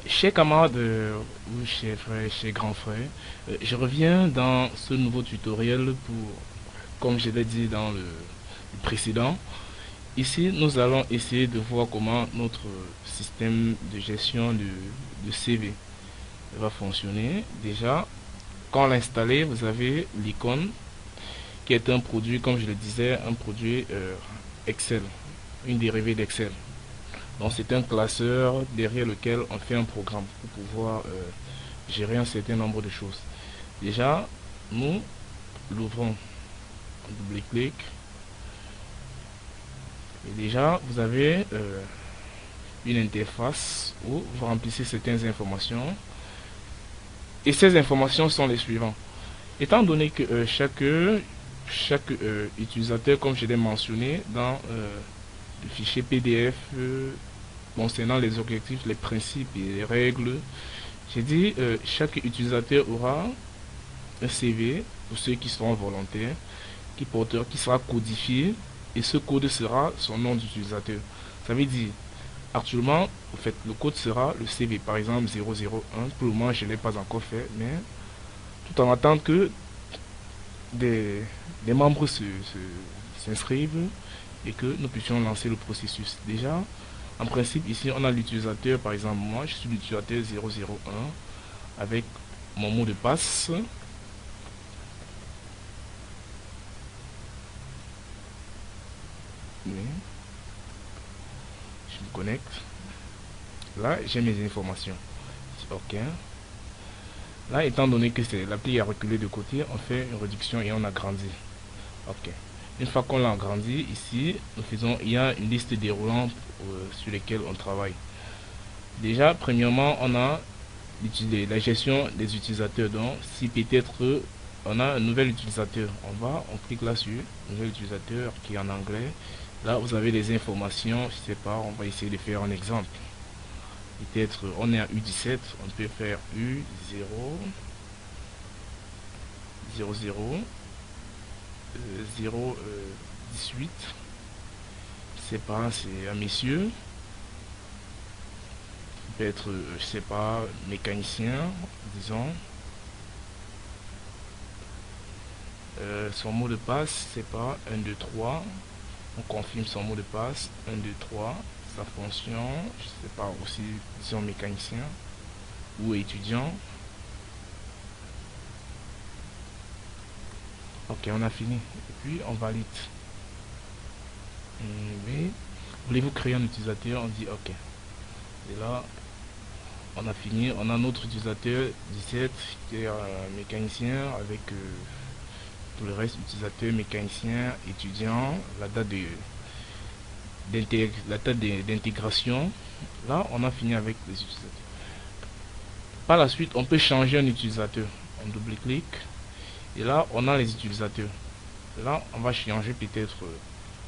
Chers camarades, ou chers frères, chers grands frères, je reviens dans ce nouveau tutoriel pour, comme je l'ai dit dans le précédent, ici nous allons essayer de voir comment notre système de gestion de CV va fonctionner. Déjà, quand l'installer, vous avez l'icône qui est un produit, comme je le disais, un produit Excel, une dérivée d'Excel. Donc c'est un classeur derrière lequel on fait un programme pour pouvoir gérer un certain nombre de choses. Déjà, nous l'ouvrons, on double-clic. Et déjà, vous avez une interface où vous remplissez certaines informations. Et ces informations sont les suivantes. Étant donné que chaque utilisateur, comme je l'ai mentionné dans le fichier PDF concernant les objectifs, les principes et les règles, j'ai dit chaque utilisateur aura un CV pour ceux qui seront volontaires, qui sera codifié, et ce code sera son nom d'utilisateur. Ça veut dire, actuellement, en fait, le code sera le CV, par exemple 001. Pour le moment, je ne l'ai pas encore fait, mais tout en attendant que des membres s'inscrivent et que nous puissions lancer le processus. Déjà, en principe, ici, on a l'utilisateur, par exemple, moi, je suis l'utilisateur 001 avec mon mot de passe. Je me connecte. Là, j'ai mes informations. OK. Là, étant donné que c'est l'appli a reculé de côté, on fait une réduction et on agrandit. OK. Une fois qu'on l'a agrandi, ici, il y a une liste déroulante sur lesquelles on travaille. Déjà, premièrement, on a la gestion des utilisateurs. Donc, si peut-être on a un nouvel utilisateur, on clique là-dessus, nouvel utilisateur qui est en anglais. Là, vous avez les informations. Je sais pas, on va essayer de faire un exemple. Peut-être on est à U17, on peut faire U0 00 018. C'est pas, c'est un monsieur. Peut-être, je sais pas, mécanicien, disons. Son mot de passe, c'est pas 1, 2, 3. On confirme son mot de passe 1, 2, 3. Sa fonction, je sais pas, aussi, disons mécanicien ou étudiant. Ok, on a fini. Et puis on valide. Oui. Voulez-vous créer un utilisateur? On dit ok. Et là, on a fini. On a notre utilisateur 17 qui est mécanicien avec tout le reste, utilisateur, mécanicien, étudiant, la date d'intégration. Là, on a fini avec les utilisateurs. Par la suite, on peut changer un utilisateur. On double-clique. Et là, on a les utilisateurs. Là, on va changer peut-être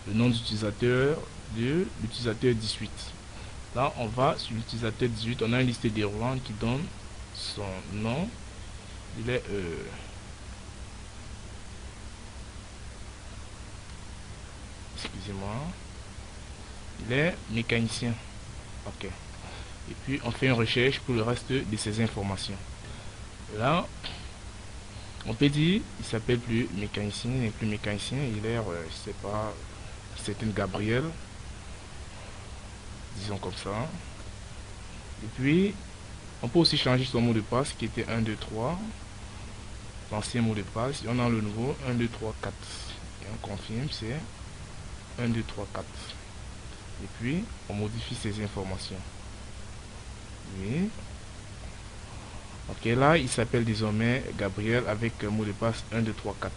le nom d'utilisateur de l'utilisateur 18. Là, on va sur l'utilisateur 18. On a une liste déroulante qui donne son nom. Il est excusez-moi. Il est mécanicien. Ok. Et puis, on fait une recherche pour le reste de ces informations. Là, on peut dire, il s'appelle plus mécanicien, il n'est plus mécanicien, il est, je sais pas, c'est une Gabriel, disons comme ça. Et puis, on peut aussi changer son mot de passe qui était 1, 2, 3, l'ancien mot de passe, et on a le nouveau 1, 2, 3, 4. Et on confirme, c'est 1, 2, 3, 4. Et puis, on modifie ces informations. Oui. Ok, là, il s'appelle désormais Gabriel avec un mot de passe 1, 2, 3, 4.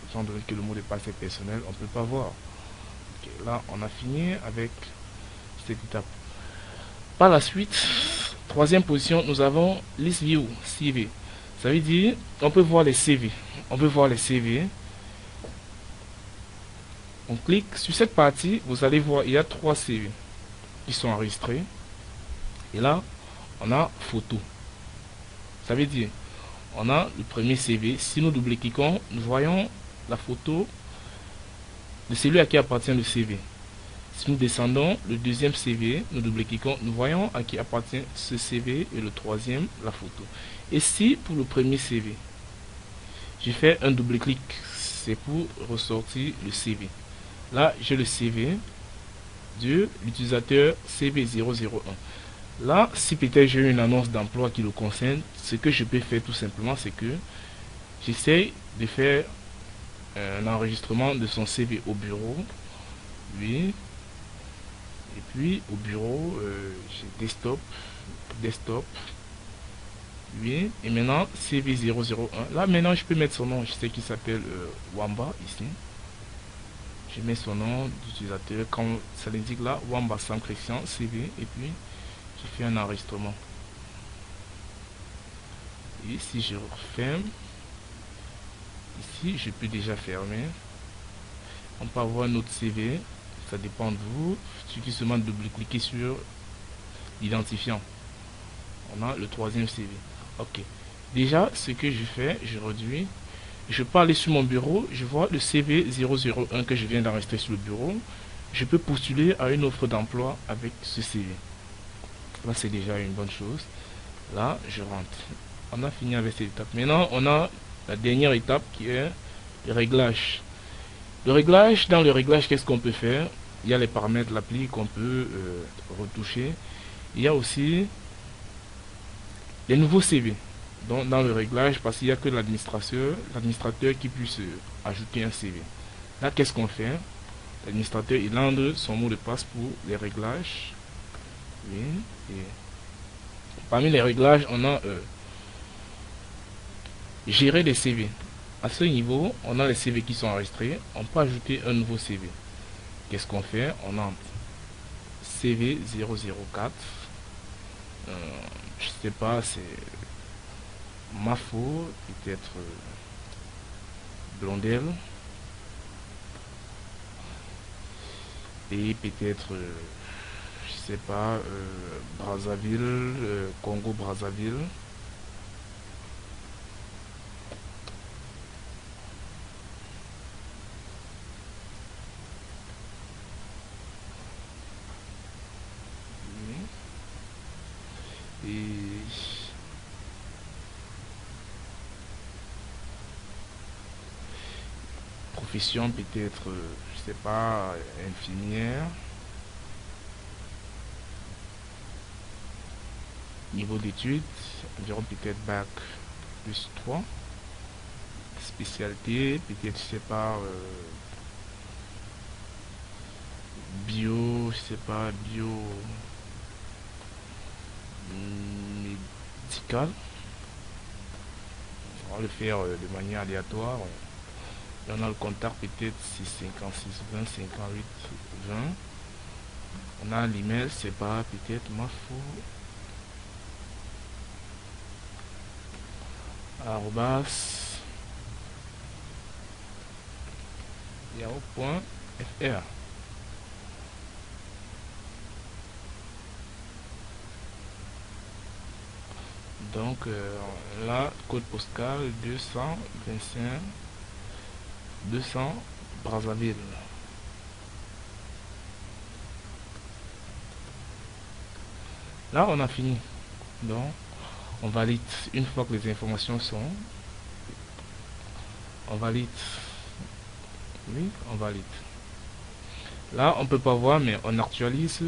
Étant donné que le mot de passe est personnel, on ne peut pas voir. Ok, là, on a fini avec cette étape. Par la suite, troisième position, nous avons List View, CV. Ça veut dire, on peut voir les CV. On peut voir les CV. On clique sur cette partie, vous allez voir, il y a 3 CV qui sont enregistrés. Et là, on a photo. Ça veut dire, on a le premier CV. Si nous double-cliquons, nous voyons la photo de celui à qui appartient le CV. Si nous descendons, le deuxième CV, nous double-cliquons, nous voyons à qui appartient ce CV et le troisième, la photo. Et si pour le premier CV, je fais un double-clic, c'est pour ressortir le CV. Là, j'ai le CV de l'utilisateur CV001. Là, si peut-être j'ai une annonce d'emploi qui le concerne, ce que je peux faire tout simplement, c'est que j'essaye de faire un enregistrement de son CV au bureau. Oui. Et puis au bureau, j'ai desktop. Oui. Et maintenant CV001. Là maintenant je peux mettre son nom. Je sais qu'il s'appelle Wamba ici. Je mets son nom d'utilisateur. Quand ça l'indique là, Wamba sans correction, CV. Et puis je fais un enregistrement. Et si je referme, ici je peux déjà fermer. On peut avoir un autre CV. Ça dépend de vous. Il suffit seulement de double-cliquer sur l'identifiant. On a le troisième CV. Ok. Déjà, ce que je fais, je réduis. Je peux aller sur mon bureau. Je vois le CV 001 que je viens d'enregistrer sur le bureau. Je peux postuler à une offre d'emploi avec ce CV. Là, c'est déjà une bonne chose. Là, je rentre. On a fini avec cette étape. Maintenant, on a la dernière étape qui est le réglage. Le réglage, dans le réglage, qu'est-ce qu'on peut faire? Il y a les paramètres de l'appli qu'on peut retoucher. Il y a aussi les nouveaux CV. Donc dans le réglage, parce qu'il n'y a que l'administrateur qui puisse ajouter un CV. Là, qu'est-ce qu'on fait? L'administrateur, il entre son mot de passe pour les réglages. Oui. Et parmi les réglages, on a gérer les CV. À ce niveau, on a les CV qui sont enregistrés. On peut ajouter un nouveau CV. Qu'est-ce qu'on fait? On entre CV 004. Je sais pas, c'est Mafo, peut-être Blondel. Et peut-être, je sais pas, Brazzaville, Congo Brazzaville. Et profession peut-être, je sais pas, infirmière. Niveau d'études, environ peut-être bac plus 3. Spécialité, peut-être, je sais pas, bio, je sais pas, bio médical. On va le faire de manière aléatoire. Et on a le contact peut-être 656 20 58 20. On a l'email, c'est pas peut-être mafo arrobas yahoo.fr. Donc là, code postal 225 200 Brazzaville. Là, on a fini. Donc, on valide. Une fois que les informations sont, on valide. Oui, on valide. Là, on peut pas voir, mais on actualise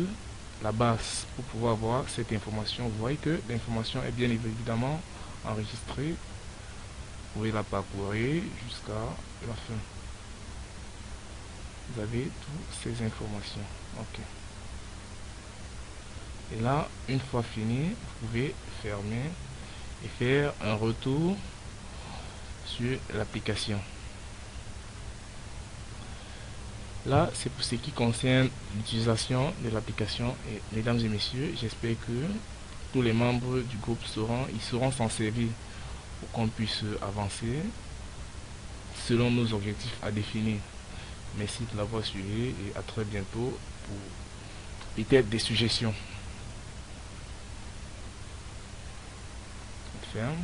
la base pour pouvoir voir cette information. Vous voyez que l'information est bien évidemment enregistrée. Vous pouvez la parcourir jusqu'à la fin. Vous avez toutes ces informations. Ok. Et là, une fois fini, vous pouvez fermer et faire un retour sur l'application. Là, c'est pour ce qui concerne l'utilisation de l'application. Et mesdames et messieurs, j'espère que tous les membres du groupe sauront s'en servir pour qu'on puisse avancer selon nos objectifs à définir. Merci de l'avoir suivi et à très bientôt pour peut-être des suggestions. Ferme.